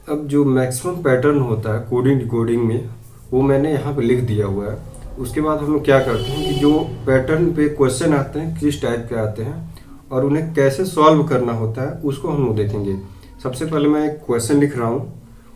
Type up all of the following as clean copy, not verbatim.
अब जो maximum pattern होता है कोडिंग डिकोडिंग में, वो मैंने यहाँ पे लिख दिया हुआ है। उसके बाद हम लोग क्या करते हैं कि जो पैटर्न पे क्वेश्चन आते हैं किस टाइप के आते हैं और उन्हें कैसे सॉल्व करना होता है उसको हम लोग देखेंगे। सबसे पहले मैं एक क्वेश्चन लिख रहा हूँ,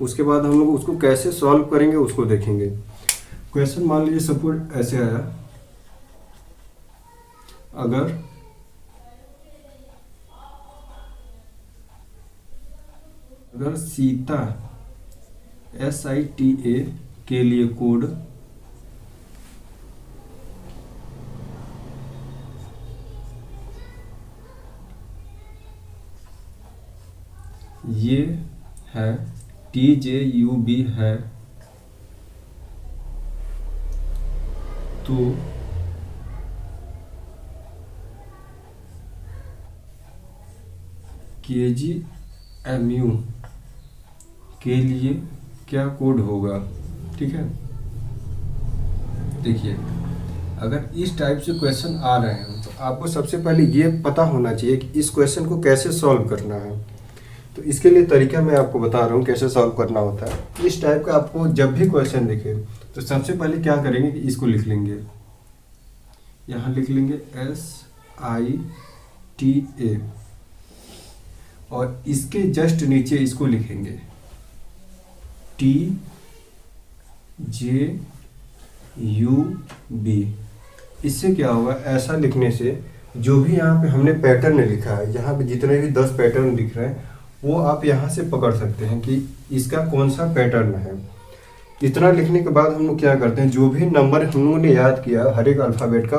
उसके बाद हम लोग उसको कैसे सॉल्व करेंगे उसको देखेंगे। क्वेश्चन मान लीजिए सपोज ऐसे आया, अगर सीता SITA के लिए कोड ये है, TJUB है, तो KGMU के लिए क्या कोड होगा। ठीक है, देखिए अगर इस टाइप से क्वेश्चन आ रहे हैं तो आपको सबसे पहले ये पता होना चाहिए कि इस क्वेश्चन को कैसे सॉल्व करना है। तो इसके लिए तरीका मैं आपको बता रहा हूँ कैसे सॉल्व करना होता है। इस टाइप का आपको जब भी क्वेश्चन दिखे तो सबसे पहले क्या करेंगे कि इसको लिख लेंगे, यहाँ लिख लेंगे SITA और इसके जस्ट नीचे इसको लिखेंगे TJUB। इससे क्या होगा, ऐसा लिखने से जो भी यहाँ पे हमने पैटर्न लिखा है, यहाँ पे जितने भी 10 पैटर्न दिख रहे हैं वो आप यहाँ से पकड़ सकते हैं कि इसका कौन सा पैटर्न है। इतना लिखने के बाद हम लोग क्या करते हैं, जो भी नंबर हम लोगों ने याद किया हर एक अल्फ़ाबेट का,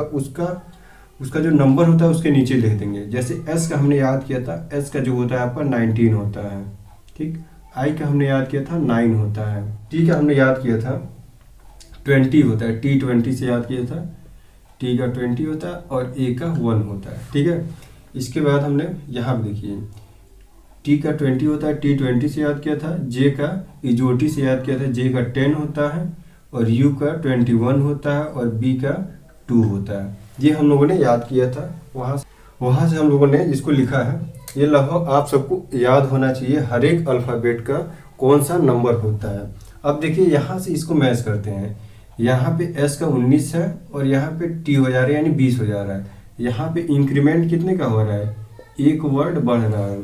उसका जो नंबर होता है उसके नीचे लिख देंगे। जैसे S का हमने याद किया था, S का जो होता है आपका 19 होता है। ठीक, I का हमने याद किया था 9 होता है। T का हमने याद किया था 20 होता है, T 20 से याद किया था, T का 20 होता है और A का 1 होता है। ठीक है, इसके बाद हमने यहाँ पे देखिए T का 20 होता है, T 20 से याद किया था, J का इजोटी से याद किया था, J का 10 होता है और U का 21 होता है और B का 2 होता है। ये हम लोगों ने याद किया था, वहाँ से हम लोगों ने इसको लिखा है। ये लगभग आप सबको याद होना चाहिए हर एक अल्फ़ाबेट का कौन सा नंबर होता है। अब देखिए यहाँ से इसको मैच करते हैं, यहाँ पे S का 19 है और यहाँ पे T हो जा रहा है यानी 20 हो जा रहा है। यहाँ पे इंक्रीमेंट कितने का हो रहा है, एक वर्ड बढ़ रहा है।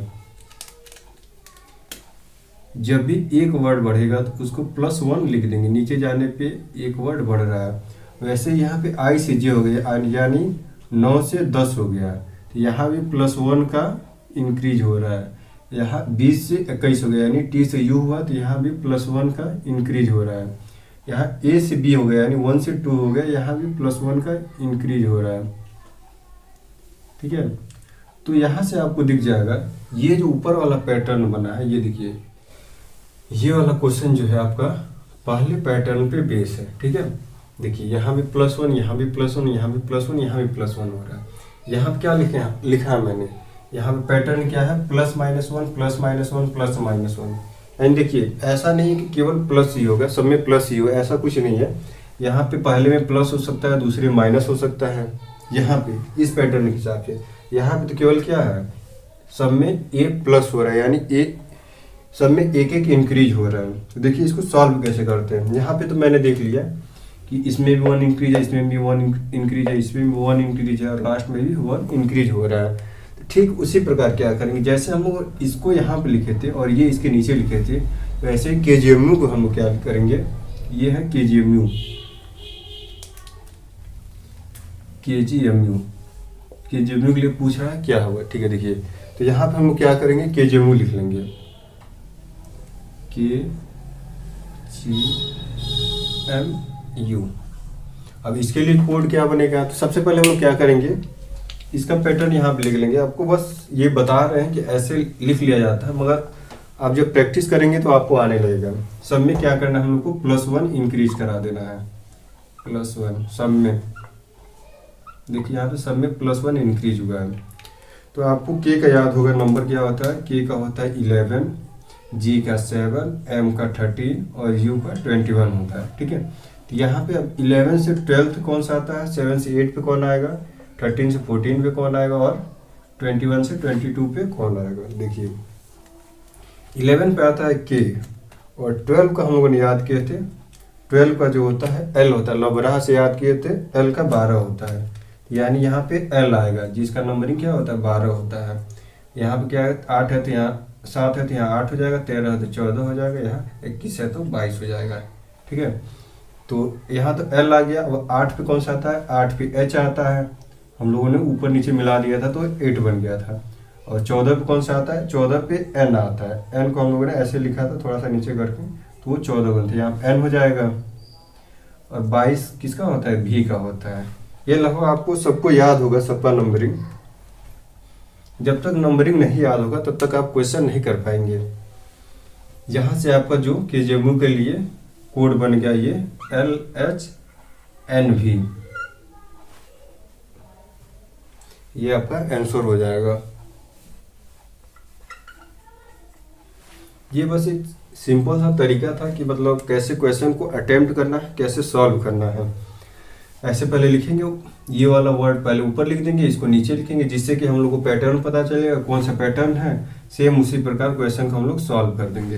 जब भी एक वर्ड बढ़ेगा तो उसको +1 लिख देंगे, नीचे जाने पे एक वर्ड बढ़ रहा है। वैसे यहाँ पे I से J हो गया यानी 9 से 10 हो गया, तो यहाँ भी +1 का इंक्रीज हो रहा है। यहाँ 20 से 21 हो गया यानी T से U हुआ तो यहाँ भी +1 का इंक्रीज हो रहा है। यहाँ A से B हो गया यानी 1 से 2 हो गया, यहाँ भी +1 का इंक्रीज हो रहा है। ठीक है, तो यहाँ से आपको दिख जाएगा ये जो ऊपर वाला पैटर्न बना है, ये देखिए ये वाला क्वेश्चन जो है आपका पहले पैटर्न पे बेस है। ठीक है, देखिए यहाँ भी +1, यहाँ भी +1, यहाँ भी +1, यहाँ भी +1 हो रहा है। यहाँ पे क्या लिखा है मैंने, यहाँ पे पैटर्न क्या है, +-1 +-1 +-1। एंड देखिए ऐसा नहीं है कि केवल प्लस ही होगा, सब में प्लस ही हो, ऐसा कुछ नहीं है। यहाँ पे पहले में प्लस हो सकता है, दूसरे माइनस हो सकता है। यहाँ पे इस पैटर्न के हिसाब से यहाँ पे तो केवल क्या है, सब में A+ हो रहा है यानी सब में एक इंक्रीज हो रहा है। तो देखिए इसको सॉल्व कैसे करते हैं। यहाँ पे तो मैंने देख लिया कि इसमें भी 1 इंक्रीज है, इसमें भी 1 इंक्रीज है, इसमें भी 1 इंक्रीज है और लास्ट में भी 1 इंक्रीज हो रहा है। तो ठीक उसी प्रकार क्या करेंगे, जैसे हम लोग इसको यहाँ पे लिखे थे और ये इसके नीचे लिखे थे, वैसे KGMU को हम लोग क्या करेंगे, ये है KGMU के लिए पूछ रहा है क्या होगा। ठीक है, देखिए तो यहाँ पे हम लोग क्या करेंगे, KGMU लिख लेंगे, KGMU। अब इसके लिए कोड क्या बनेगा, तो सबसे पहले हम लोग क्या करेंगे, इसका पैटर्न यहाँ पे लिख लेंगे। आपको बस ये बता रहे हैं कि ऐसे लिख लिया जाता है, मगर आप जब प्रैक्टिस करेंगे तो आपको आने लगेगा। सब में क्या करना है, हम लोग को +1 इंक्रीज करा देना है, +1 सब में। देखिए यहाँ पे सब में +1 इंक्रीज हुआ है। तो आपको K का याद होगा, नंबर क्या होता है, K का होता है 11, G का 7, M का 13 और U का 21 होता है। ठीक है, तो यहाँ पे अब 11 से 12 कौन सा आता है, 7 से 8 पे कौन आएगा, 13 से 14 पे कौन आएगा और 21 से 22 पे कौन आएगा। देखिए 11 पे आता है के, और 12 का हम लोगों ने याद किए थे, 12 का जो होता है एल होता है, लबराह से याद किए थे, एल का 12 होता है, यानी यहाँ पे एल आएगा जिसका नंबरिंग क्या होता है 12 होता है। यहाँ पे क्या है 8 है तो यहाँ 7 है तो यहाँ 8 हो जाएगा, 13 है तो 14 हो जाएगा, यहाँ 21 है तो 22 हो जाएगा। ठीक है, तो यहाँ तो एल आ गया। अब 8 पे कौन सा आता है, 8 पे एच आता है, हम लोगों ने ऊपर नीचे मिला दिया था तो 8 बन गया था। और 14 पे कौन सा आता है, 14 पे एन आता है, एन को हम लोगों ने ऐसे लिखा था थोड़ा सा नीचे करके, तो वो 14 बनता है, यहाँ एन हो जाएगा। और 22 किसका होता है, भी का होता है। ये लगभग आपको सबको याद होगा सबका नंबरिंग। जब तक नंबरिंग नहीं याद होगा तब तक आप क्वेश्चन नहीं कर पाएंगे। यहाँ से आपका जो केजीएमयू के लिए कोड बन गया ये LHNV, ये आपका आंसर हो जाएगा। ये बस एक सिंपल सा तरीका था कि मतलब कैसे क्वेश्चन को अटेम्प्ट करना है, कैसे सॉल्व करना है। ऐसे पहले लिखेंगे, ये वाला वर्ड पहले ऊपर लिख देंगे, इसको नीचे लिखेंगे, जिससे कि हम लोग को पैटर्न पता चलेगा कौन सा पैटर्न है। सेम उसी प्रकार क्वेश्चन को हम लोग सॉल्व कर देंगे।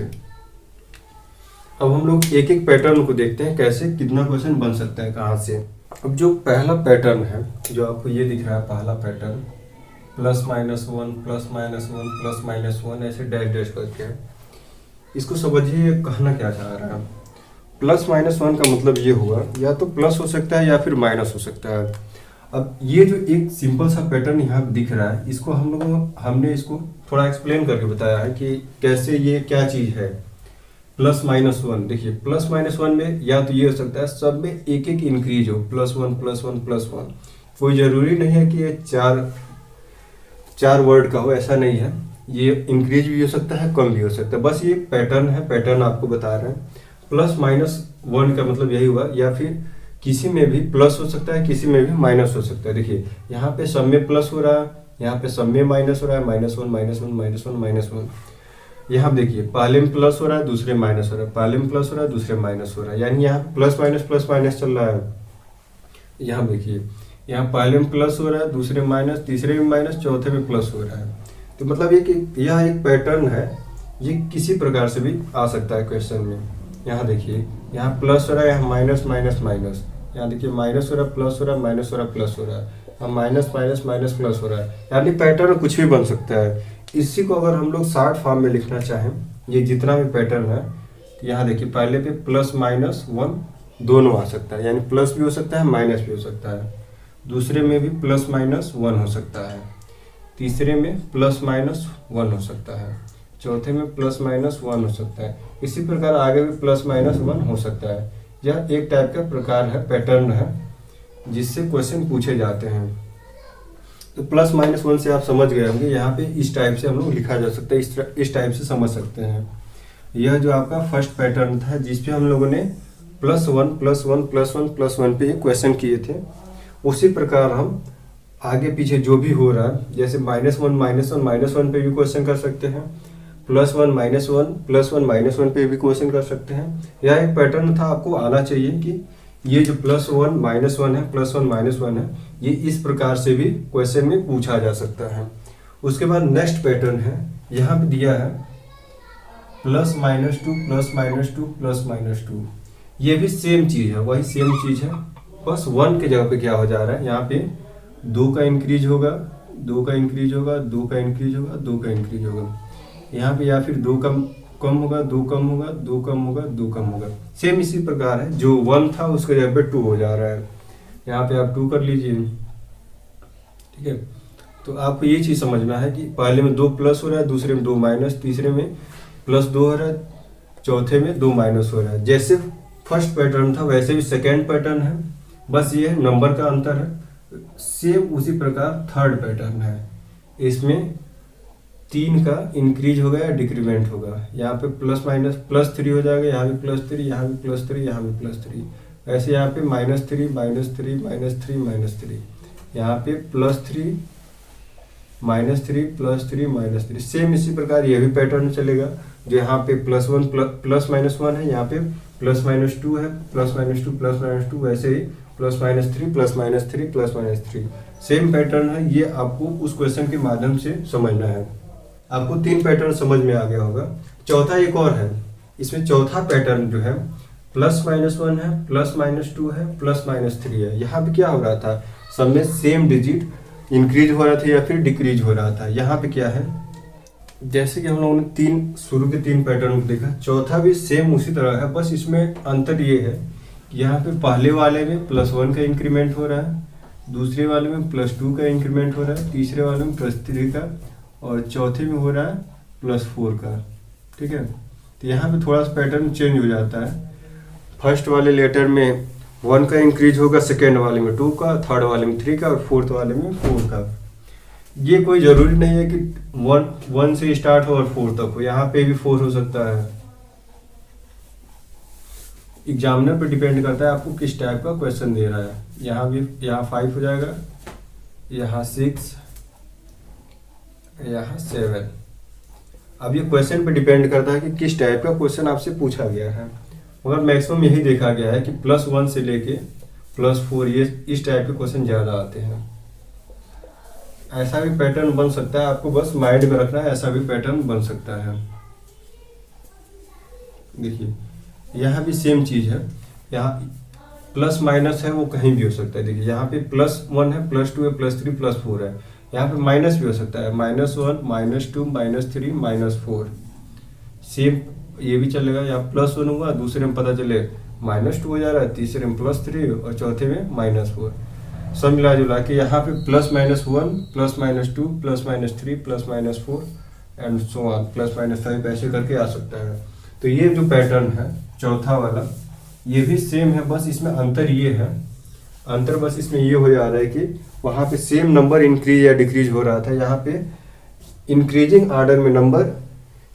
अब हम लोग एक एक पैटर्न को देखते हैं कैसे कितना क्वेश्चन बन सकता है कहाँ से। अब जो पहला पैटर्न है जो आपको ये दिख रहा है, पहला पैटर्न +-1 +-1 +-1 ऐसे डैश डैश करके है, इसको समझिए कहना क्या चाह रहा है। +-1 का मतलब ये हुआ या तो प्लस हो सकता है या फिर माइनस हो सकता है। अब ये जो एक सिंपल सा पैटर्न यहाँ दिख रहा है, इसको हमने इसको थोड़ा एक्सप्लेन करके बताया है कि कैसे ये क्या चीज़ है। +-1 देखिए, +-1 में या तो ये हो सकता है सब में एक एक इंक्रीज हो, +1 +1 +1। कोई ज़रूरी नहीं है कि ये चार वर्ड का हो, ऐसा नहीं है। ये इंक्रीज भी हो सकता है, कम भी हो सकता है, बस ये पैटर्न है, पैटर्न आपको बता रहे हैं। +-1 का मतलब यही हुआ, या फिर किसी में भी प्लस हो सकता है, किसी में भी माइनस हो सकता है। देखिए यहाँ पे सब में प्लस हो रहा है, यहाँ पे सब में माइनस हो रहा है, -1 -1 -1 यहाँ देखिए पहले में प्लस हो रहा है, दूसरे माइनस हो रहा है, पहले में प्लस हो रहा है, दूसरे माइनस हो रहा है, यानी यहाँ प्लस माइनस चल रहा है। यहाँ देखिए यहाँ पहले में प्लस हो रहा है, दूसरे माइनस, तीसरे में माइनस, चौथे में प्लस हो रहा है। तो मतलब यह एक पैटर्न है, ये किसी प्रकार से भी आ सकता है क्वेश्चन में। यहाँ देखिए यहाँ प्लस हो रहा है, यहाँ माइनस माइनस माइनस, यहाँ देखिए माइनस हो रहा है, प्लस हो रहा है, माइनस हो रहा है, प्लस हो रहा है, यहाँ माइनस माइनस माइनस प्लस हो रहा है, यानी पैटर्न कुछ भी बन सकता है। इसी को अगर हम लोग शॉर्ट फॉर्म में लिखना चाहें, ये जितना भी पैटर्न है, तो यहाँ देखिए पहले पे +-1 दोनों आ सकता है, यानी प्लस भी हो सकता है, माइनस भी हो सकता है। दूसरे में भी +-1 हो सकता है, तीसरे में +-1 हो सकता है, चौथे में +-1 हो सकता है। इसी प्रकार आगे भी +-1 हो सकता है। यह एक टाइप का प्रकार है, पैटर्न है, जिससे क्वेश्चन पूछे जाते हैं। तो +-1 से आप समझ गए होंगे, यहाँ पे इस टाइप से हम लोग लिखा जा सकता है, इस टाइप से समझ सकते हैं। यह जो आपका फर्स्ट पैटर्न था जिसपे हम लोगों ने +1 +1 +1 +1 पे क्वेश्चन किए थे, उसी प्रकार हम आगे पीछे जो भी हो रहा है, जैसे -1 -1 पे भी क्वेश्चन कर सकते हैं, +1 -1 +1 -1 पे भी क्वेश्चन कर सकते हैं। यह एक पैटर्न था, आपको आना चाहिए कि ये जो +1 -1 है, +1 -1 है, ये इस प्रकार से भी क्वेश्चन में पूछा जा सकता है। उसके बाद नेक्स्ट पैटर्न है, यहाँ पे दिया है +-2 +-2 +-2, ये भी सेम चीज़ है, वही सेम चीज़ है, बस 1 के जगह पे क्या हो जा रहा है, यहाँ पे 2 का इंक्रीज होगा, 2 का इंक्रीज होगा, 2 का इंक्रीज होगा, 2 का इंक्रीज होगा, यहाँ पे या फिर 2 कम होगा, 2 कम होगा, 2 कम होगा, 2 कम होगा। सेम इसी प्रकार है, जो 1 था उसके जगह पे 2 हो जा रहा है, यहाँ पे आप 2 कर लीजिए। ठीक है, तो आपको ये चीज़ समझना है कि पहले में 2 प्लस हो रहा है, दूसरे में 2 माइनस, तीसरे में +2 हो रहा है, चौथे में 2 माइनस हो रहा है। जैसे फर्स्ट पैटर्न था वैसे भी सेकेंड पैटर्न है, बस ये नंबर का अंतर है। सेम उसी प्रकार थर्ड पैटर्न है, इसमें 3 का इंक्रीज होगा या डिक्रीमेंट होगा, यहाँ पे +-3 हो जाएगा, यहाँ भी +3, यहाँ भी +3, यहाँ भी +3, ऐसे यहाँ पे -3 -3 -3 -3, यहाँ पे +3 -3 +3 -3, सेम इसी प्रकार ये भी पैटर्न चलेगा। जो यहाँ पे +1 +-1 है, यहाँ पे +-2 है, +-2 +-2, वैसे ही +-3 +-3 +-3, सेम पैटर्न है। ये आपको उस क्वेश्चन के माध्यम से समझना है। आपको 3 पैटर्न समझ में आ गया होगा। चौथा एक और है, इसमें चौथा पैटर्न जो है +-1 है, +-2 है, +-3 है। यहाँ पे क्या हो रहा था, सब में सेम डिजिट इंक्रीज हो रहा था या फिर डिक्रीज हो रहा था। यहाँ पे क्या है, जैसे कि हम लोगों ने शुरू के 3 पैटर्न को देखा, चौथा भी सेम उसी तरह है, बस इसमें अंतर ये है कि यहाँ पे पहले वाले में +1 का इंक्रीमेंट हो रहा है, दूसरे वाले में +2 का इंक्रीमेंट हो रहा है, तीसरे वाले में +3 का, और चौथे में हो रहा है +4 का। ठीक है, तो यहाँ पे थोड़ा सा पैटर्न चेंज हो जाता है। फर्स्ट वाले लेटर में 1 का इंक्रीज होगा, सेकेंड वाले में 2 का, थर्ड वाले में 3 का और फोर्थ वाले में 4 का। ये कोई ज़रूरी नहीं है कि 1 से स्टार्ट हो और 4 तक हो, यहाँ पे भी 4 हो सकता है। एग्जामिनर पे डिपेंड करता है आपको किस टाइप का क्वेश्चन दे रहा है। यहाँ 5 हो जाएगा, यहाँ 6, यहाँ 7। अब ये क्वेश्चन पे डिपेंड करता है कि किस टाइप का क्वेश्चन आपसे पूछा गया है, मगर मैक्सिमम यही देखा गया है कि +1 से लेके +4 ये इस टाइप के क्वेश्चन ज़्यादा आते हैं। ऐसा भी पैटर्न बन सकता है, आपको बस माइंड में रखना है, ऐसा भी पैटर्न बन सकता है। देखिए यहाँ भी सेम चीज़ है, यहाँ +- है वो कहीं भी हो सकता है। देखिए यहाँ पे +1 है, +2 है, +3, +4 है, यहाँ पे माइनस भी हो सकता है, -1, -2, -3, -4। सेम ये भी चलेगा, यहाँ +1 हुआ, दूसरे में पता चले -2 हो जा रहा है, तीसरे में +3 और चौथे में -4। सब मिला जुला के यहाँ पे +-1, +-2, +-3, +-4 एंड सो ऑन, +-5 ऐसे करके आ सकता है। तो ये जो पैटर्न है चौथा वाला, ये भी सेम है, बस इसमें अंतर ये है, अंतर बस इसमें ये हो जा रहा है कि वहाँ पे सेम नंबर इंक्रीज या डिक्रीज हो रहा था, यहाँ पे इंक्रीजिंग ऑर्डर में नंबर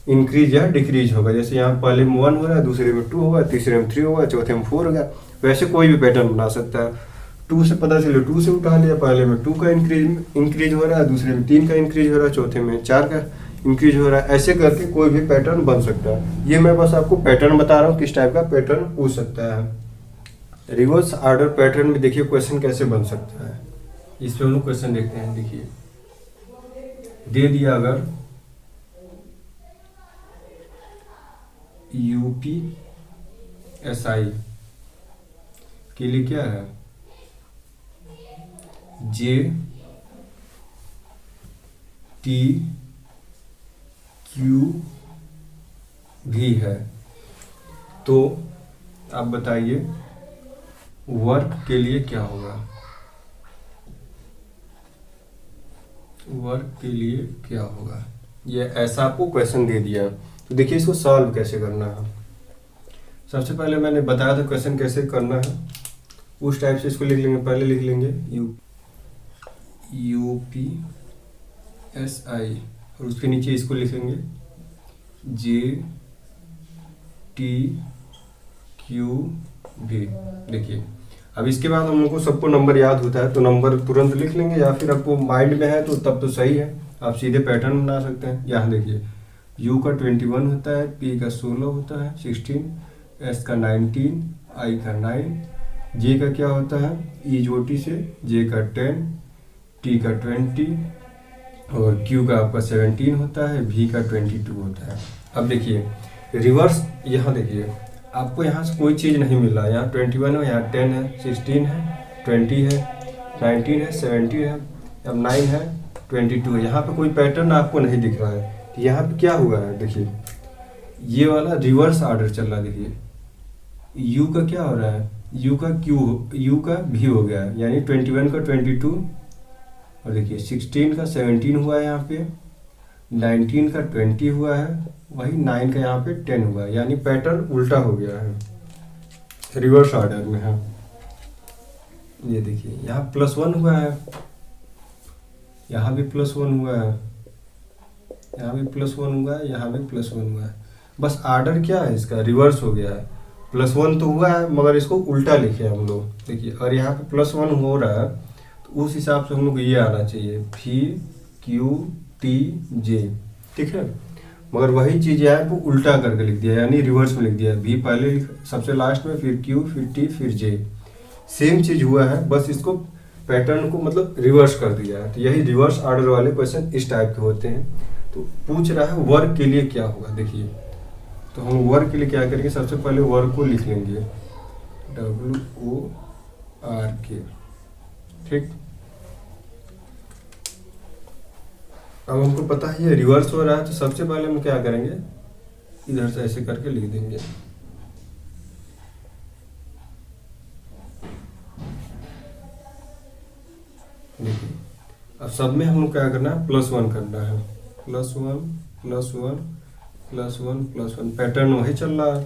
इंक्रीज या डिक्रीज होगा। जैसे यहाँ पहले में 1 हो रहा है, दूसरे में 2 होगा, तीसरे में 3 होगा, चौथे में 4 होगा। वैसे कोई भी पैटर्न बना सकता है। 2 से पता चले 2 से उठा लिया, पहले में 2 का इंक्रीज हो रहा है, दूसरे में 3 का इंक्रीज हो रहा है, चौथे में 4 का इंक्रीज हो रहा है। ऐसे करके कोई भी पैटर्न बन सकता है। ये मैं बस आपको पैटर्न बता रहा हूँ किस टाइप का पैटर्न पूछ सकता है। रिवर्स ऑर्डर पैटर्न में देखिए क्वेश्चन कैसे बन सकता है, इस पे हम लोग क्वेश्चन देखते हैं। देखिए दे दिया अगर UPSI के लिए क्या है, JTQ भी है, तो आप बताइए वर्क के लिए क्या होगा, वर्क के लिए क्या होगा। ये ऐसा आपको क्वेश्चन दे दिया, तो देखिए इसको सॉल्व कैसे करना है। सबसे पहले मैंने बताया था क्वेश्चन कैसे करना है, उस टाइप से इसको लिख लेंगे। पहले लिख लेंगे UPSI और उसके नीचे इसको लिखेंगे JTQV। देखिए अब इसके बाद हम लोग को सबको नंबर याद होता है तो नंबर तुरंत लिख लेंगे, या फिर आपको माइंड में है तो तब तो सही है, आप सीधे पैटर्न बना सकते हैं। यहाँ देखिए U का 21 होता है, P का 16 होता है 16, S का 19, I का 9, J का क्या होता है EJOT से, J का 10, T का 20 और Q का आपका 17 होता है, V का 22 होता है। अब देखिए रिवर्स, यहाँ देखिए आपको यहाँ से कोई चीज़ नहीं मिल रहा है। यहाँ 21 है, यहाँ 10 है, 16 है, 20 है, 19 है, 17 है, अब 9 है, 22 है। यहाँ पे कोई पैटर्न आपको नहीं दिख रहा है। यहाँ पे क्या हुआ है, देखिए ये वाला रिवर्स ऑर्डर चल रहा है। देखिए U का क्या हो रहा है, U का V हो गया है, यानी 21 का 22 और देखिए 16 का 17 हुआ है, यहाँ पे 19 का 20 हुआ है, वही 9 का यहाँ पे 10 हुआ है, यानी पैटर्न उल्टा हो गया है, रिवर्स ऑर्डर में है। ये देखिए यहाँ +1 हुआ है, यहाँ भी +1 हुआ है, यहाँ भी +1 हुआ है, यहाँ भी +1 हुआ है। बस ऑर्डर क्या है इसका रिवर्स हो गया है। +1 तो हुआ है मगर इसको उल्टा लिखे हम लोग। देखिए और यहाँ पे +1 हो रहा है तो उस हिसाब से हम लोग को ये आना चाहिए VQTJ, ठीक है। मगर वही चीज़ यहाँ पे उल्टा करके लिख दिया, यानी रिवर्स में लिख दिया। V पहले सबसे लास्ट में, फिर Q, फिर T, फिर J। सेम चीज़ हुआ है, बस इसको पैटर्न को मतलब रिवर्स कर दिया है। तो यही रिवर्स ऑर्डर वाले क्वेश्चन इस टाइप के होते हैं। तो पूछ रहा है वर्क के लिए क्या होगा। देखिए तो हम वर्क के लिए क्या करेंगे, सबसे पहले वर्क को लिख लेंगे WORK, ठीक। अब हमको पता है ये रिवर्स हो रहा है, तो सबसे पहले हम क्या करेंगे, इधर से ऐसे करके लिख देंगे। देखिए अब सब में हम लोग क्या करना है, +1 करना है, +1 +1 +1 +1, पैटर्न वही चल रहा है।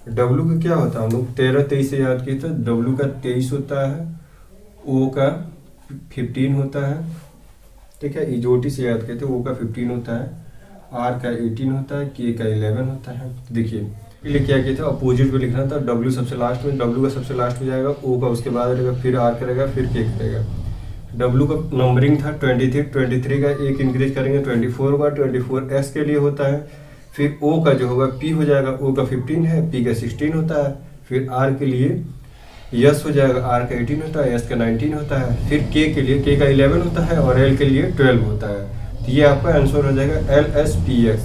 W का क्या होता है, हम लोग 13 23 से याद किए थे, W का 23 होता है, O का 15 होता है, ठीक है, इजोटी से याद किए थे, O का 15 होता है, R का 18 होता है, K का 11 होता है। देखिए पहले क्या किया था, अपोजिट में लिखना था, W सबसे लास्ट में, W का सबसे लास्ट में जाएगा, O का उसके बाद रहेगा, फिर R करेगा, फिर K करेगा। W का नंबरिंग था 23 का एक इंक्रीज करेंगे 24 होगा, 24 S के लिए होता है। फिर O का जो होगा P हो जाएगा, O का 15 है, P का 16 होता है। फिर R के लिए S हो जाएगा, R का 18 होता है, S का 19 होता है। फिर K के लिए K का 11 होता है और L के लिए 12 होता है। तो ये आपका आंसर हो जाएगा LSPX।